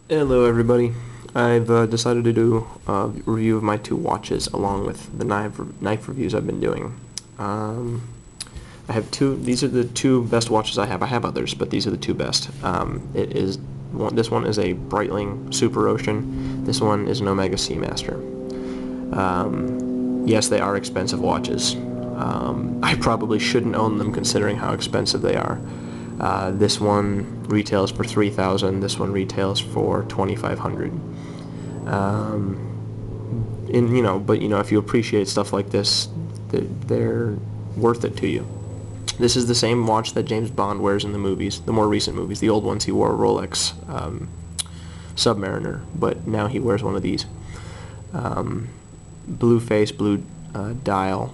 Hello everybody. I've decided to do a review of my two watches along with the knife reviews I've been doing. I have these are the two best watches I have. I have others, but these are the two best. This one is a Breitling Superocean. This one is an Omega Seamaster. Yes, they are expensive watches. I probably shouldn't own them considering how expensive they are. This one retails for $3,000. This one retails for $2,500. But if you appreciate stuff like this, they're worth it to you. This is the same watch that James Bond wears in the movies, the more recent movies. The old ones he wore a Rolex Submariner, but now he wears one of these. Blue face, blue dial.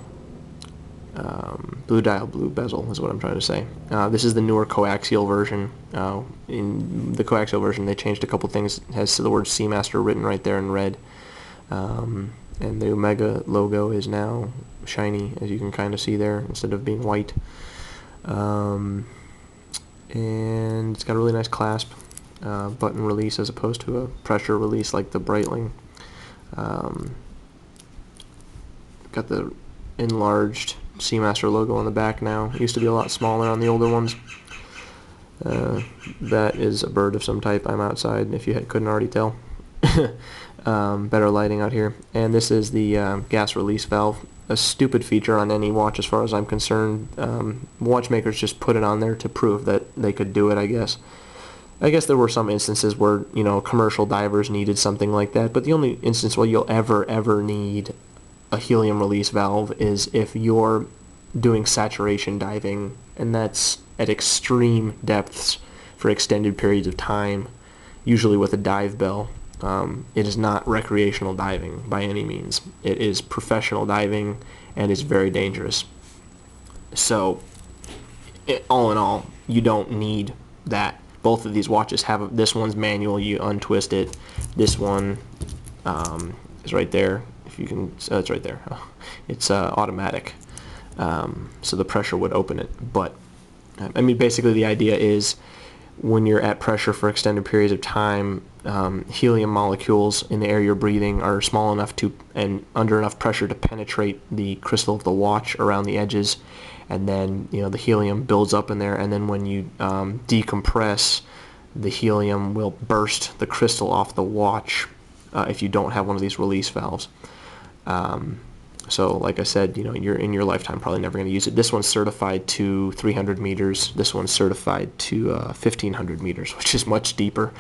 Blue dial, blue bezel is what I'm trying to say. This is the newer coaxial version. In the coaxial version, they changed a couple things. It has the word Seamaster written right there in red. And the Omega logo is now shiny, as you can kind of see there, instead of being white. And it's got a really nice clasp, button release as opposed to a pressure release like the Breitling. Got the enlarged Seamaster logo on the back now. It used to be a lot smaller on the older ones. That is a bird of some type. I'm outside, if you couldn't already tell. Better lighting out here. And this is the gas release valve. A stupid feature on any watch as far as I'm concerned. Watchmakers just put it on there to prove that they could do it, I guess. I guess there were some instances where, commercial divers needed something like that, but the only instance where you'll ever need a helium release valve is if you're doing saturation diving, and that's at extreme depths for extended periods of time, usually with a dive bell. It is not recreational diving by any means. It is professional diving and is very dangerous. So, all in all, you don't need that. Both of these watches have this one's manual. You untwist it. This one is right there. If you can, it's right there. It's automatic, so the pressure would open it. But basically, the idea is when you're at pressure for extended periods of time, helium molecules in the air you're breathing are small enough and under enough pressure to penetrate the crystal of the watch around the edges, and then the helium builds up in there, and then when you decompress, the helium will burst the crystal off the watch if you don't have one of these release valves. So like I said, you're in your lifetime probably never going to use it. This one's certified to 300 meters. This one's certified to 1,500 meters, which is much deeper.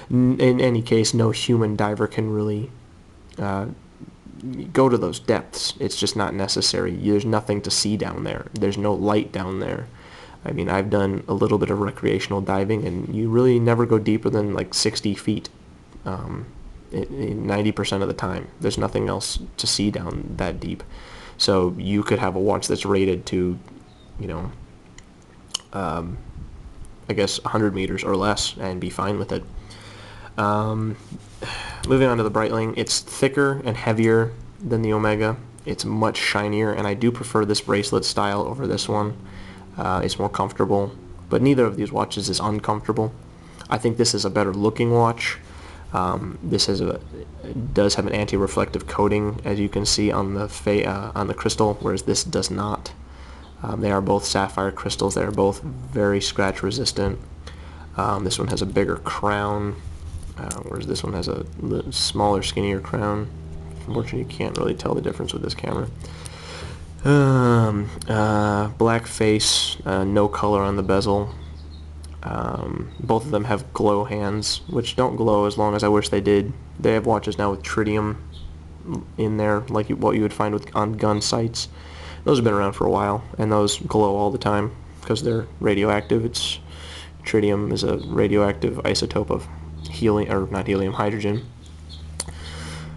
In any case, no human diver can really go to those depths. It's just not necessary. There's nothing to see down there. There's no light down there. I've done a little bit of recreational diving, and you really never go deeper than like 60 feet. 90% of the time. There's nothing else to see down that deep. So you could have a watch that's rated to, I guess 100 meters or less and be fine with it. Moving on to the Breitling, it's thicker and heavier than the Omega. It's much shinier, and I do prefer this bracelet style over this one. It's more comfortable, but neither of these watches is uncomfortable. I think this is a better looking watch. This does have an anti-reflective coating, as you can see on the crystal, whereas this does not. They are both sapphire crystals. They are both very scratch resistant. This one has a bigger crown, whereas this one has a smaller, skinnier crown. Unfortunately, you can't really tell the difference with this camera. Black face, no color on the bezel. Both of them have glow hands, which don't glow as long as I wish they did. They have watches now with tritium in there, like what you would find on gun sights. Those have been around for a while, and those glow all the time because they're radioactive. Tritium is a radioactive isotope of hydrogen.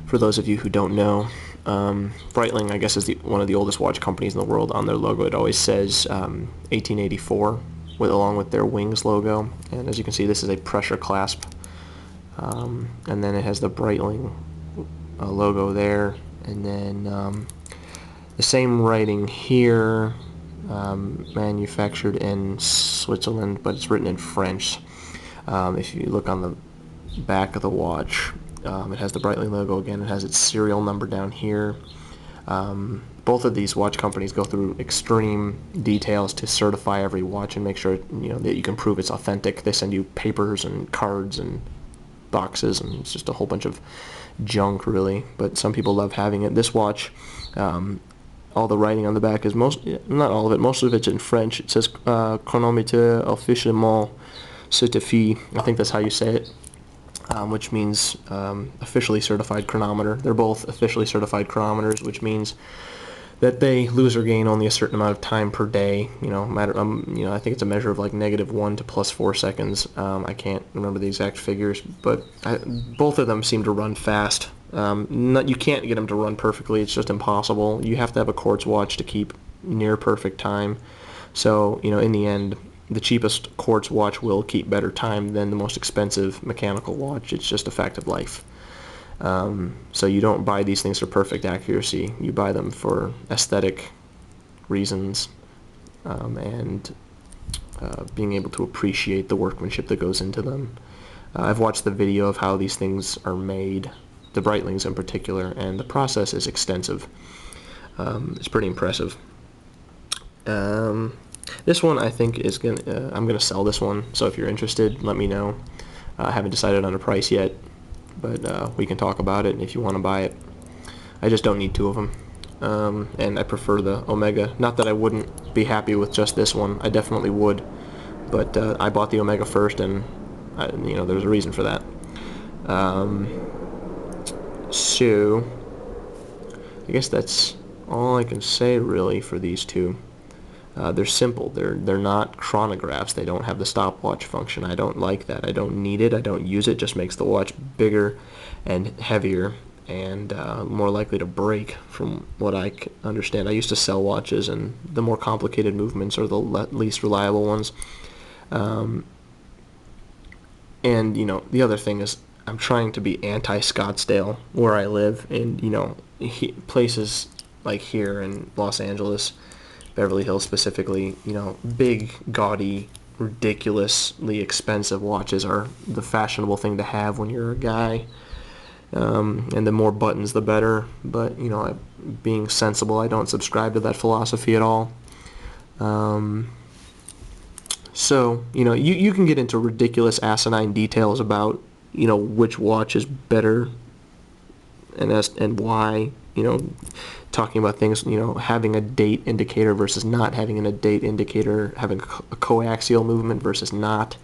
For those of you who don't know, Breitling, I guess, is one of the oldest watch companies in the world. On their logo, it always says 1884. Along with their wings logo, and as you can see, this is a pressure clasp, and then it has the Breitling logo there, and then the same writing here, manufactured in Switzerland, but it's written in French. If you look on the back of the watch. It has the Breitling logo again. It has its serial number down here. Both of these watch companies go through extreme details to certify every watch and make sure that you can prove it's authentic. They send you papers and cards and boxes, and it's just a whole bunch of junk, really. But some people love having it. This watch, all the writing on the back is not all of it. Most of it's in French. It says chronomètre officiellement certifié. I think that's how you say it. Which means officially certified chronometer. They're both officially certified chronometers, which means that they lose or gain only a certain amount of time per day. I think it's a measure of like -1 to +4 seconds. I can't remember the exact figures, but both of them seem to run fast. You can't get them to run perfectly. It's just impossible. You have to have a quartz watch to keep near perfect time. So, in the end, the cheapest quartz watch will keep better time than the most expensive mechanical watch. It's just a fact of life. So you don't buy these things for perfect accuracy. You buy them for aesthetic reasons, and being able to appreciate the workmanship that goes into them. I've watched the video of how these things are made, the Breitlings in particular, and the process is extensive. It's pretty impressive. This one I think is I'm gonna sell this one, so if you're interested, let me know. I haven't decided on a price yet, but we can talk about it if you want to buy it. I just don't need two of them, and I prefer the Omega. Not that I wouldn't be happy with just this one. I definitely would, but I bought the Omega first, and there's a reason for that. So I guess that's all I can say really for these two. They're simple. They're not chronographs. They don't have the stopwatch function. I don't like that. I don't need it. I don't use it. It just makes the watch bigger and heavier and more likely to break, from what I understand. I used to sell watches, and the more complicated movements are the least reliable ones. And the other thing is, I'm trying to be anti-Scottsdale where I live, and places like here in Los Angeles, Beverly Hills specifically, big, gaudy, ridiculously expensive watches are the fashionable thing to have when you're a guy. And the more buttons, the better. But, being sensible, I don't subscribe to that philosophy at all. So, you can get into ridiculous, asinine details about, which watch is better and why, talking about things, having a date indicator versus not having a date indicator, having a coaxial movement versus not,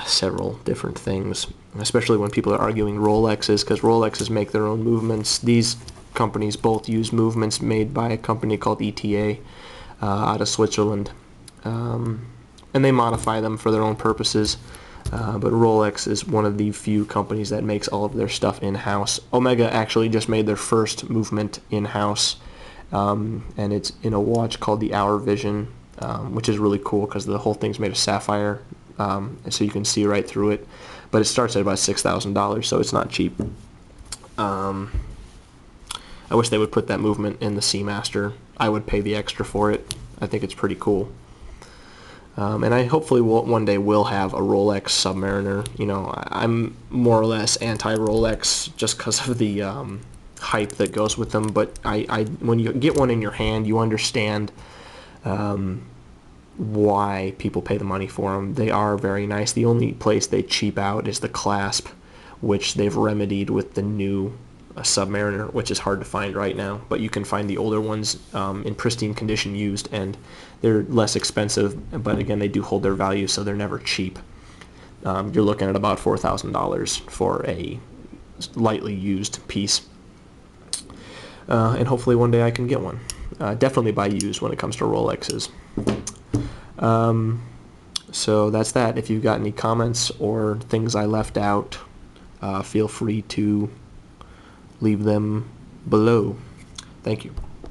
several different things, especially when people are arguing Rolexes, because Rolexes make their own movements. These companies both use movements made by a company called ETA out of Switzerland, and they modify them for their own purposes. But Rolex is one of the few companies that makes all of their stuff in-house. Omega actually just made their first movement in-house, and it's in a watch called the Hour Vision, which is really cool because the whole thing's made of sapphire, and so you can see right through it. But it starts at about $6,000, so it's not cheap. I wish they would put that movement in the Seamaster. I would pay the extra for it. I think it's pretty cool. And I hopefully one day will have a Rolex Submariner. I'm more or less anti-Rolex just because of the hype that goes with them. But when you get one in your hand, you understand why people pay the money for them. They are very nice. The only place they cheap out is the clasp, which they've remedied with the new Submariner, which is hard to find right now. But you can find the older ones in pristine condition used, and they're less expensive, but again, they do hold their value, so they're never cheap. You're looking at about $4,000 for a lightly used piece. And hopefully one day I can get one. Definitely buy used when it comes to Rolexes. So that's that. If you've got any comments or things I left out, feel free to leave them below. Thank you.